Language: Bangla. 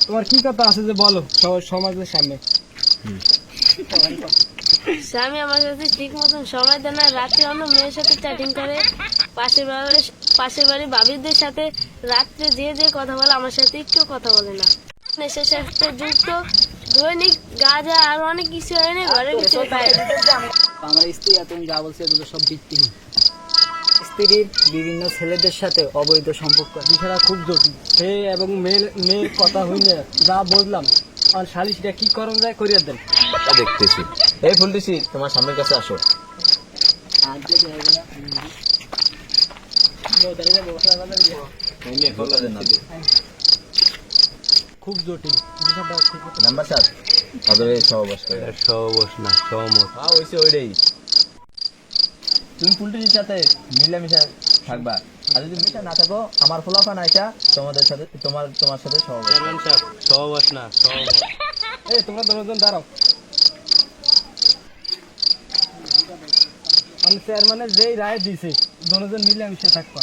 তোমার কি কথা আছে যে বলো সমাজের সামনে। স্বামী আমার কাছে ঠিক মতন সময় দেয় না, রাত্রে অন্য মেয়ের সাথে চ্যাটিং করে, পাশের বাড়ি ভাবিদের সাথে রাত্রে যে কথা বলে আমার সাথে একটু কথা বলে না। নেশার সাথে যুক্ত, দৈনিক গাঁজা আর অনেক কিছু এনে ঘরে ভিতরে খায়। আমার স্ত্রী তুমি যা বলছে এগুলো সব ভিত্তিহীন। স্ত্রীর বিভিন্ন ছেলেদের সাথে অবৈধ সম্পর্ক। বিষয়টা খুব জটিল। সে এবং মেয়ের কথা হইলে যা বললাম, আর শালিশটা কি করণ যায় করিয়া দেন। দেখতেছি। এই ফুলটিছি, তোমার সামনের কাছে আসো। খুব জটিল বিষয়টা। ঠিক মতো নাম্বার 7 আদরে সহবাস করে। সহবস না, সহমত। হ্যাঁ হইছে ওইটাই। তুমি ফুলটির সাথে মিলামিশা থাকবা, আর যদি মিশা না থাকো আমার ফলাফল আইসা তোমাদের সাথে তোমার সাথে সহবাস। চেয়ারম্যান সাহেব, সহবাস না, সহমত। এই তোমরা দুজন দাঁড়াও। আমি চেয়ারম্যানের যেই রায় দিছে দুজন মিলেমিশে থাকবা।